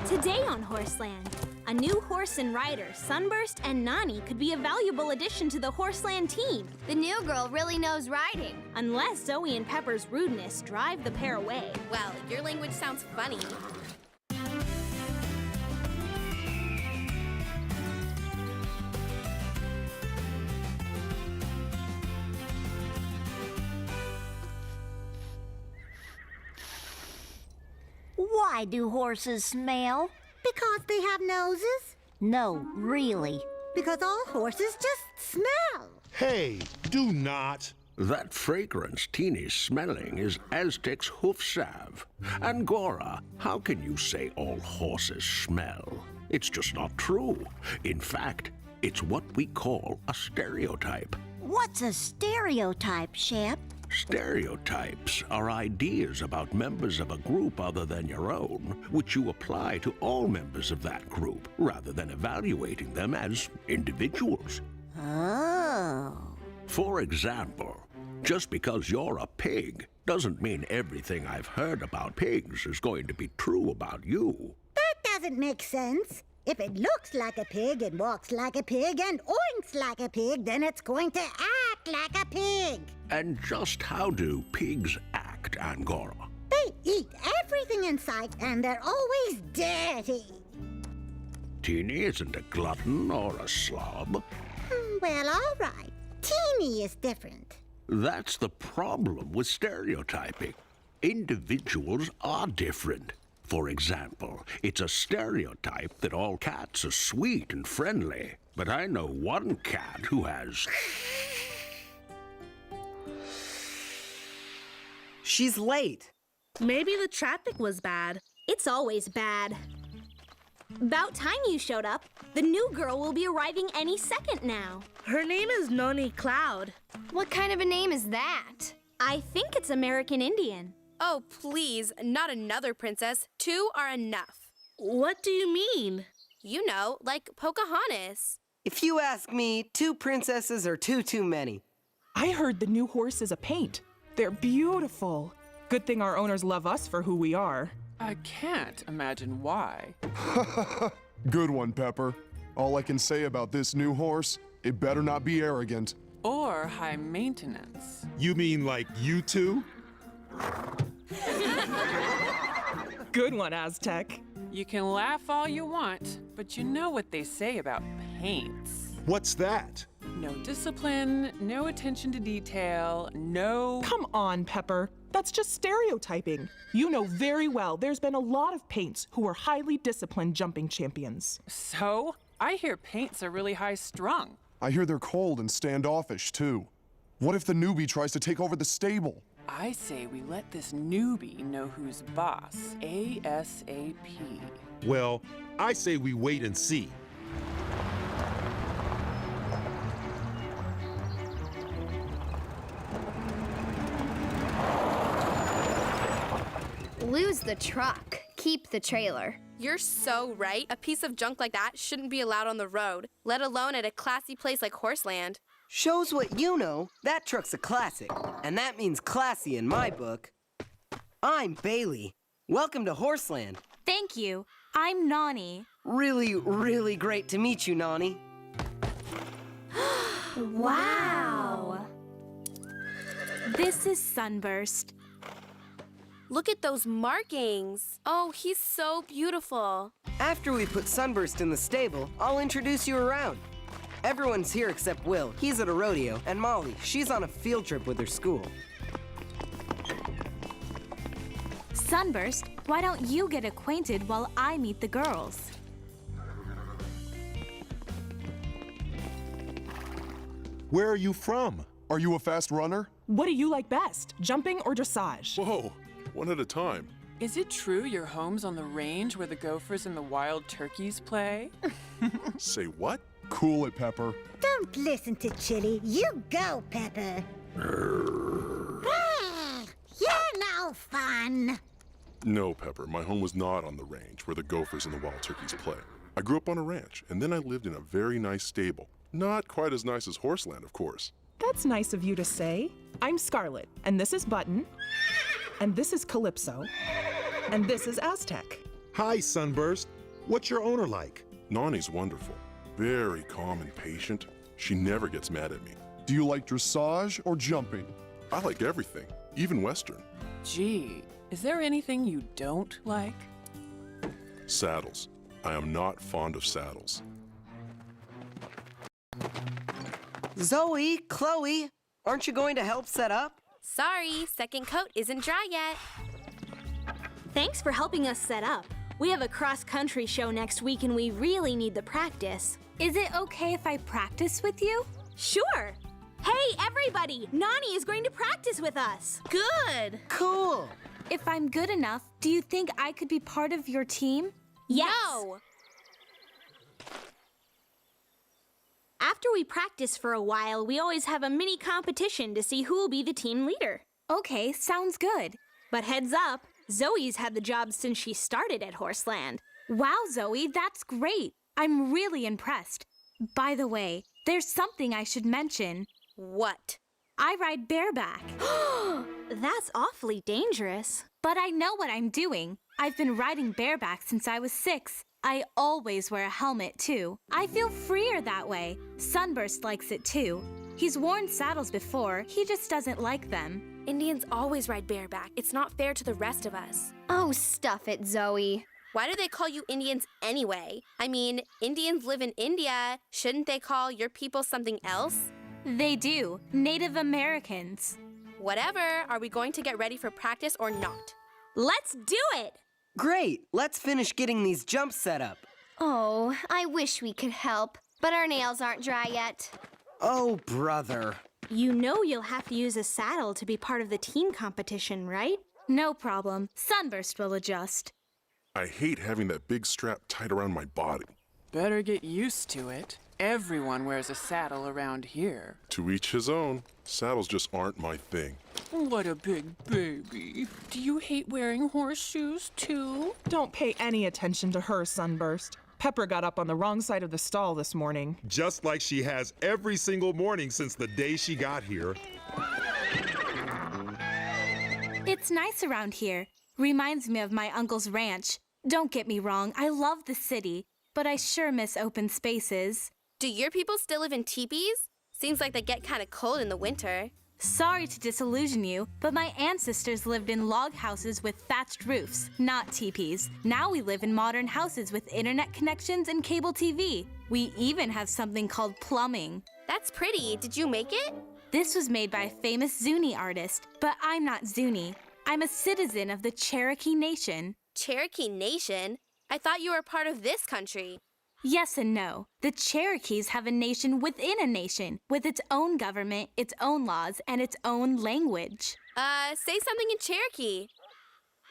Today on Horseland, a new horse and rider, Sunburst and Nani, could be a valuable addition to the Horseland team. The new girl really knows riding. Unless Zoe and Pepper's rudeness drive the pair away. Well, your language sounds funny. Why do horses smell? Because they have noses? No, really. Because all horses just smell. Hey, do not. That fragrance Teeny's smelling is Aztec's hoof salve. Angora, how can you say all horses smell? It's just not true. In fact, it's what we call a stereotype. What's a stereotype, Shep? Stereotypes are ideas about members of a group other than your own, which you apply to all members of that group, rather than evaluating them as individuals. Oh. For example, just because you're a pig doesn't mean everything I've heard about pigs is going to be true about you. That doesn't make sense. If it looks like a pig and walks like a pig and oinks like a pig, then it's going to act like a pig. And just how do pigs act, Angora? They eat everything in sight and they're always dirty. Teeny isn't a glutton or a slob. Well, all right. Teeny is different. That's the problem with stereotyping. Individuals are different. For example, it's a stereotype that all cats are sweet and friendly. But I know one cat who has... She's late. Maybe the traffic was bad. It's always bad. About time you showed up. The new girl will be arriving any second now. Her name is Noni Cloud. What kind of a name is that? I think it's American Indian. Oh, please, not another princess. 2 are enough. What do you mean? You know, like Pocahontas. If you ask me, 2 princesses are too many. I heard the new horse is a paint. They're beautiful. Good thing our owners love us for who we are. I can't imagine why. Good one, Pepper. All I can say about this new horse, it better not be arrogant. Or high maintenance. You mean like you two? Good one, Aztec. You can laugh all you want, but you know what they say about paints. What's that? No discipline, no attention to detail, no... Come on, Pepper. That's just stereotyping. You know very well there's been a lot of paints who are highly disciplined jumping champions. So? I hear paints are really high-strung. I hear they're cold and standoffish, too. What if the newbie tries to take over the stable? I say we let this newbie know who's boss, ASAP. Well, I say we wait and see. Lose the truck, keep the trailer. You're so right. A piece of junk like that shouldn't be allowed on the road, let alone at a classy place like Horseland. Shows what you know. That truck's a classic, and that means classy in my book. I'm Bailey. Welcome to Horseland. Thank you. I'm Nani. Really great to meet you, Nani. Wow. This is Sunburst. Look at those markings. Oh, he's so beautiful. After we put Sunburst in the stable, I'll introduce you around. Everyone's here except Will. He's at a rodeo. And Molly, she's on a field trip with her school. Sunburst, why don't you get acquainted while I meet the girls? Where are you from? Are you a fast runner? What do you like best, jumping or dressage? Whoa, one at a time. Is it true your home's on the range where the gophers and the wild turkeys play? Say what? Cool it, Pepper. Don't listen to Chili. You go, Pepper. You're no fun. No, Pepper, my home was not on the range where the gophers and the wild turkeys play. I grew up on a ranch, and then I lived in a very nice stable. Not quite as nice as Horseland, of course. That's nice of you to say. I'm Scarlet, and this is Button, and this is Calypso, and this is Aztec. Hi, Sunburst. What's your owner like? Nani's wonderful. Very calm and patient. She never gets mad at me. Do you like dressage or jumping? I like everything, even Western. Gee, is there anything you don't like? Saddles. I am not fond of saddles. Zoe, Chloe, aren't you going to help set up? Sorry, second coat isn't dry yet. Thanks for helping us set up. We have a cross-country show next week and we really need the practice. Is it okay if I practice with you? Sure. Hey, everybody! Nani is going to practice with us. Good. Cool. If I'm good enough, do you think I could be part of your team? Yes. No! After we practice for a while, we always have a mini competition to see who will be the team leader. Okay, sounds good. But heads up, Zoe's had the job since she started at Horseland. Wow, Zoe, that's great. I'm really impressed. By the way, there's something I should mention. What? I ride bareback. That's awfully dangerous. But I know what I'm doing. I've been riding bareback since I was 6. I always wear a helmet, too. I feel freer that way. Sunburst likes it, too. He's worn saddles before. He just doesn't like them. Indians always ride bareback. It's not fair to the rest of us. Oh, stuff it, Zoe. Why do they call you Indians anyway? I mean, Indians live in India. Shouldn't they call your people something else? They do. Native Americans. Whatever. Are we going to get ready for practice or not? Let's do it! Great. Let's finish getting these jumps set up. Oh, I wish we could help, but our nails aren't dry yet. Oh, brother. You know you'll have to use a saddle to be part of the team competition, right? No problem. Sunburst will adjust. I hate having that big strap tight around my body. Better get used to it. Everyone wears a saddle around here. To each his own. Saddles just aren't my thing. What a big baby. Do you hate wearing horseshoes, too? Don't pay any attention to her, Sunburst. Pepper got up on the wrong side of the stall this morning. Just like she has every single morning since the day she got here. It's nice around here. Reminds me of my uncle's ranch. Don't get me wrong, I love the city, but I sure miss open spaces. Do your people still live in teepees? Seems like they get kind of cold in the winter. Sorry to disillusion you, but my ancestors lived in log houses with thatched roofs, not teepees. Now we live in modern houses with internet connections and cable TV. We even have something called plumbing. That's pretty. Did you make it? This was made by a famous Zuni artist, but I'm not Zuni. I'm a citizen of the Cherokee Nation. Cherokee Nation? I thought you were part of this country. Yes and no. The Cherokees have a nation within a nation, with its own government, its own laws, and its own language. Say something in Cherokee.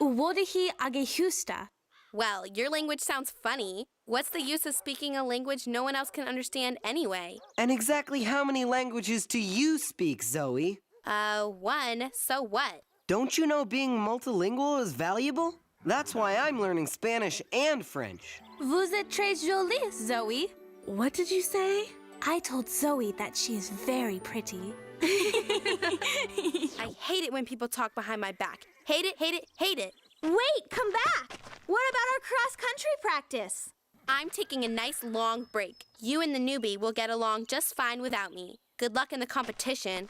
Uwodahi agehusta. Well, your language sounds funny. What's the use of speaking a language no one else can understand anyway? And exactly how many languages do you speak, Zoe? 1. So what? Don't you know being multilingual is valuable? That's why I'm learning Spanish and French. Vous êtes très jolie, Zoe. What did you say? I told Zoe that she is very pretty. I hate it when people talk behind my back. Hate it, hate it, hate it. Wait, come back! What about our cross-country practice? I'm taking a nice long break. You and the newbie will get along just fine without me. Good luck in the competition.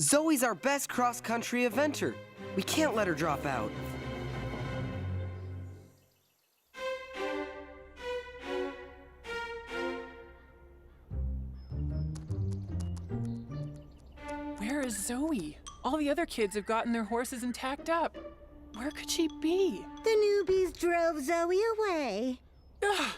Zoe's our best cross-country eventer. We can't let her drop out. Where is Zoe? All the other kids have gotten their horses and tacked up. Where could she be? The newbies drove Zoe away. Ugh,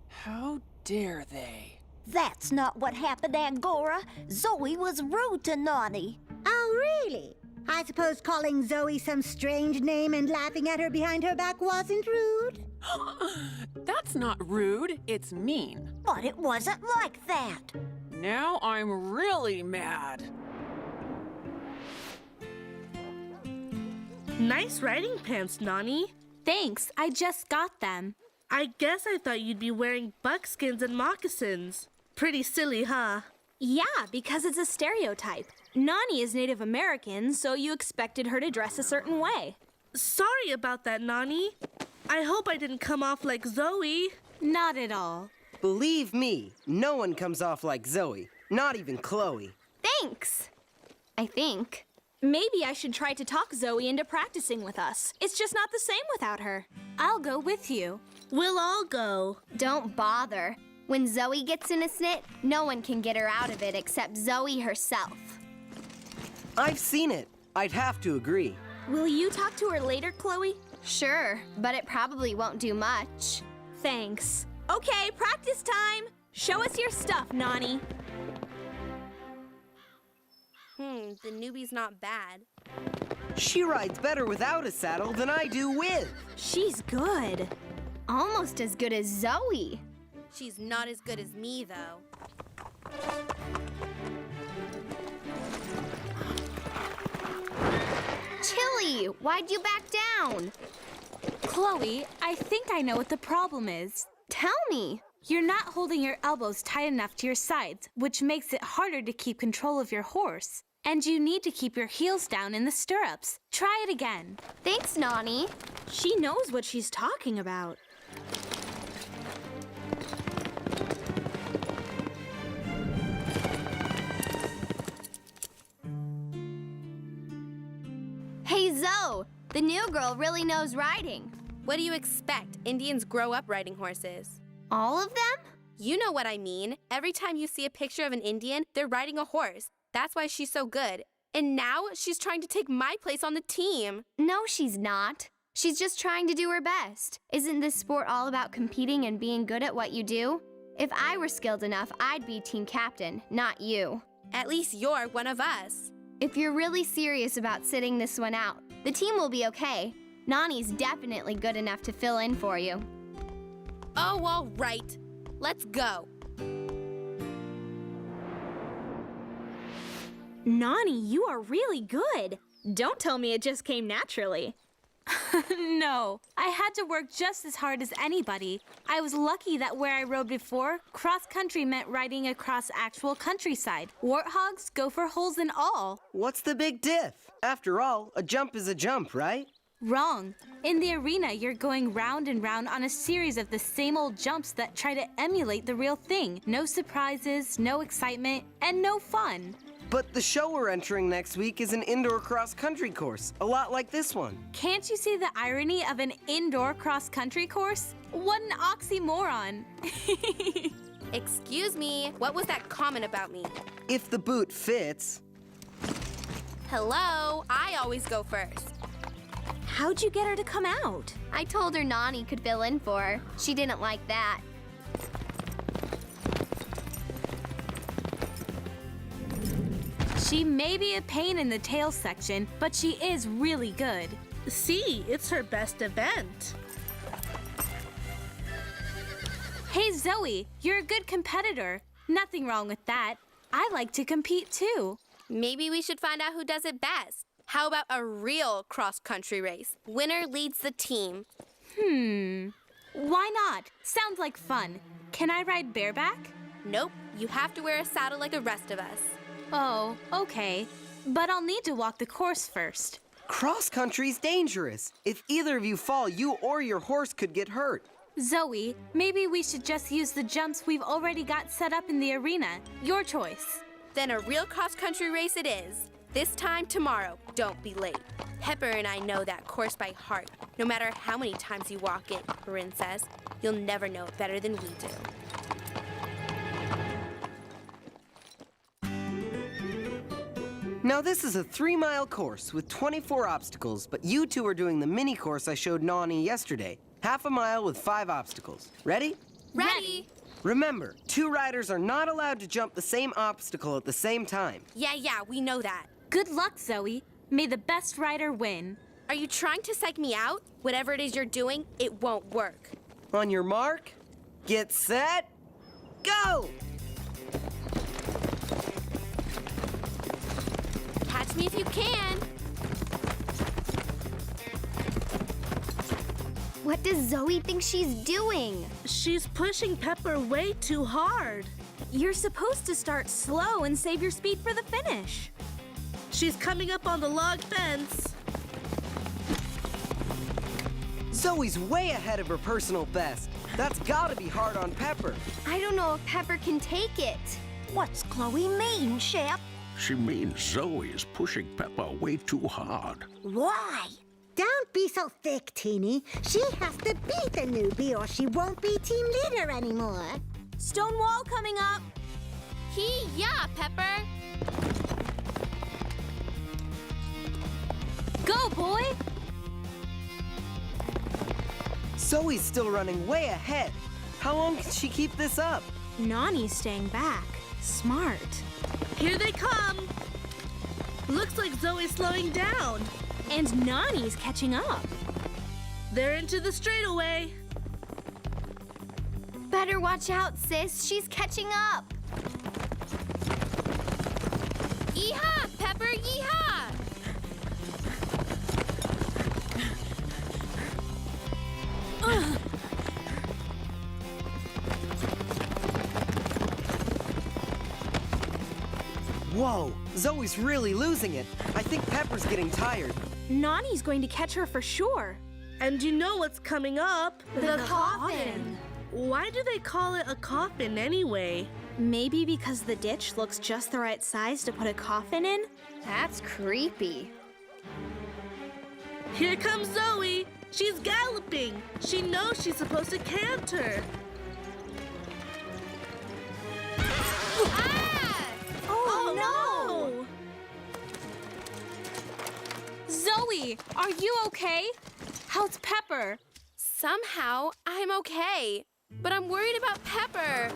how dare they? That's not what happened, Angora. Zoe was rude to Nani. Oh, really? I suppose calling Zoe some strange name and laughing at her behind her back wasn't rude? That's not rude, it's mean. But it wasn't like that. Now I'm really mad. Nice riding pants, Nani. Thanks, I just got them. I guess I thought you'd be wearing buckskins and moccasins. Pretty silly, huh? Yeah, because it's a stereotype. Nani is Native American, so you expected her to dress a certain way. Sorry about that, Nani. I hope I didn't come off like Zoe. Not at all. Believe me, no one comes off like Zoe. Not even Chloe. Thanks. I think. Maybe I should try to talk Zoe into practicing with us. It's just not the same without her. I'll go with you. We'll all go. Don't bother. When Zoe gets in a snit, no one can get her out of it except Zoe herself. I've seen it. I'd have to agree. Will you talk to her later, Chloe? Sure, but it probably won't do much. Thanks. Okay, practice time. Show us your stuff, Nani. The newbie's not bad. She rides better without a saddle than I do with. She's good. Almost as good as Zoe. She's not as good as me, though. Chili, why'd you back down? Chloe, I think I know what the problem is. Tell me. You're not holding your elbows tight enough to your sides, which makes it harder to keep control of your horse. And you need to keep your heels down in the stirrups. Try it again. Thanks, Nani. She knows what she's talking about. Hey, Zoe, the new girl really knows riding. What do you expect? Indians grow up riding horses. All of them? You know what I mean. Every time you see a picture of an Indian, they're riding a horse. That's why she's so good. And now she's trying to take my place on the team. No, she's not. She's just trying to do her best. Isn't this sport all about competing and being good at what you do? If I were skilled enough, I'd be team captain, not you. At least you're one of us. If you're really serious about sitting this one out, the team will be okay. Nani's definitely good enough to fill in for you. Oh, all right. Let's go. Nani, you are really good. Don't tell me it just came naturally. No, I had to work just as hard as anybody. I was lucky that where I rode before, cross-country meant riding across actual countryside. Warthogs, gopher holes, and all. What's the big diff? After all, a jump is a jump, right? Wrong. In the arena, you're going round and round on a series of the same old jumps that try to emulate the real thing. No surprises, no excitement, and no fun. But the show we're entering next week is an indoor cross-country course, a lot like this one. Can't you see the irony of an indoor cross-country course? What an oxymoron. Excuse me, what was that comment about me? If the boot fits. Hello, I always go first. How'd you get her to come out? I told her Nani could fill in for her. She didn't like that. She may be a pain in the tail section, but she is really good. See, it's her best event. Hey, Zoe, you're a good competitor. Nothing wrong with that. I like to compete too. Maybe we should find out who does it best. How about a real cross-country race? Winner leads the team. Why not? Sounds like fun. Can I ride bareback? Nope, you have to wear a saddle like the rest of us. Oh, okay. But I'll need to walk the course first. Cross-country's dangerous. If either of you fall, you or your horse could get hurt. Zoe, maybe we should just use the jumps we've already got set up in the arena. Your choice. Then a real cross-country race it is. This time tomorrow. Don't be late. Pepper and I know that course by heart. No matter how many times you walk it, Princess, you'll never know it better than we do. Now this is a 3-mile course with 24 obstacles, but you two are doing the mini course I showed Nani yesterday. Half a mile with 5 obstacles. Ready? Ready! Remember, 2 riders are not allowed to jump the same obstacle at the same time. Yeah, we know that. Good luck, Zoe. May the best rider win. Are you trying to psych me out? Whatever it is you're doing, it won't work. On your mark, get set, go! Catch me if you can. What does Zoe think she's doing? She's pushing Pepper way too hard. You're supposed to start slow and save your speed for the finish. She's coming up on the log fence. Zoe's way ahead of her personal best. That's gotta be hard on Pepper. I don't know if Pepper can take it. What's Chloe mean, Shep? She means Zoe is pushing Pepper way too hard. Why? Don't be so thick, Teeny. She has to beat the newbie or she won't be team leader anymore. Stone wall coming up. Yeah, Pepper. Go, boy! Zoe's still running way ahead. How long can she keep this up? Nani's staying back. Smart. Here they come. Looks like Zoe's slowing down. And Nani's catching up. They're into the straightaway. Better watch out, sis. She's catching up. Yeehaw, Pepper, yeehaw! Whoa, Zoe's really losing it. I think Pepper's getting tired. Nani's going to catch her for sure. And you know what's coming up? The coffin. Why do they call it a coffin anyway? Maybe because the ditch looks just the right size to put a coffin in? That's creepy. Here comes Zoe. She's galloping. She knows she's supposed to canter. Oh, no! Zoe, are you okay? How's Pepper? Somehow, I'm okay. But I'm worried about Pepper.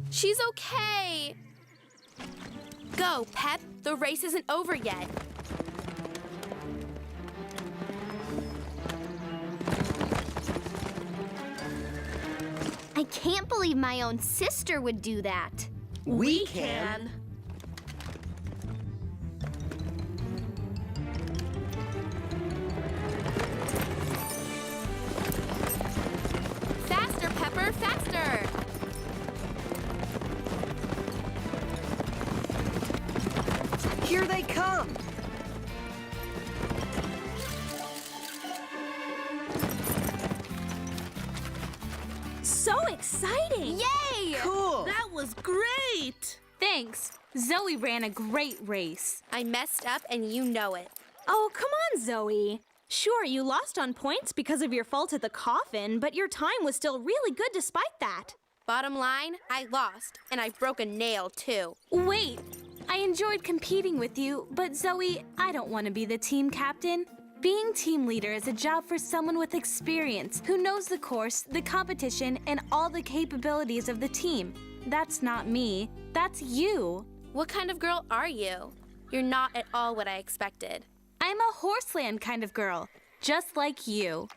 She's okay. Go, Pep. The race isn't over yet. I can't believe my own sister would do that. We can. Faster, Pepper, faster! Here they come. So exciting! Yay! Cool. That was great! Thanks. Zoe ran a great race. I messed up and you know it. Oh, come on, Zoe. Sure, you lost on points because of your fault at the coffin, but your time was still really good despite that. Bottom line, I lost, and I broke a nail too. Wait, I enjoyed competing with you, but Zoe, I don't want to be the team captain. Being team leader is a job for someone with experience who knows the course, the competition, and all the capabilities of the team. That's not me. That's you. What kind of girl are you? You're not at all what I expected. I'm a Horseland kind of girl, just like you.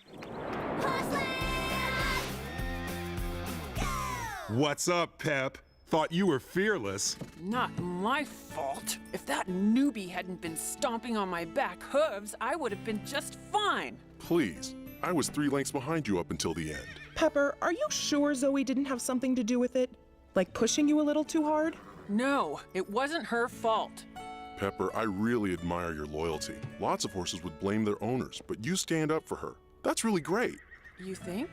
What's up, Pep? Thought you were fearless. Not my fault. If that newbie hadn't been stomping on my back hooves, I would have been just fine. Please, I was 3 lengths behind you up until the end. Pepper, are you sure Zoe didn't have something to do with it? Like pushing you a little too hard? No, it wasn't her fault. Pepper, I really admire your loyalty. Lots of horses would blame their owners, but you stand up for her. That's really great. You think?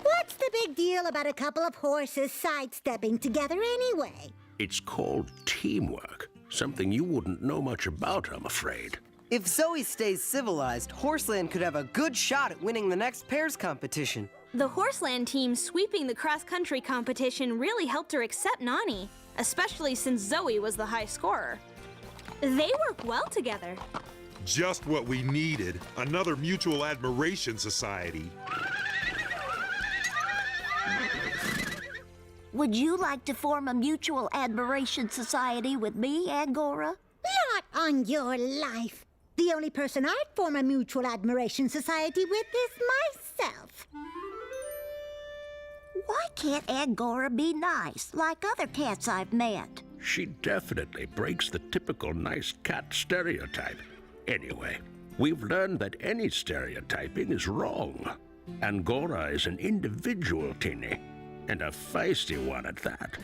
What's the big deal about a couple of horses sidestepping together anyway? It's called teamwork. Something you wouldn't know much about, I'm afraid. If Zoe stays civilized, Horseland could have a good shot at winning the next pairs competition. The Horseland team sweeping the cross-country competition really helped her accept Nani, especially since Zoe was the high scorer. They work well together. Just what we needed. Another mutual admiration society. Would you like to form a mutual admiration society with me, Angora? Not on your life. The only person I'd form a mutual admiration society with is myself. Why can't Angora be nice, like other cats I've met? She definitely breaks the typical nice cat stereotype. Anyway, we've learned that any stereotyping is wrong. Angora is an individual, Tinny. and a feisty one at that.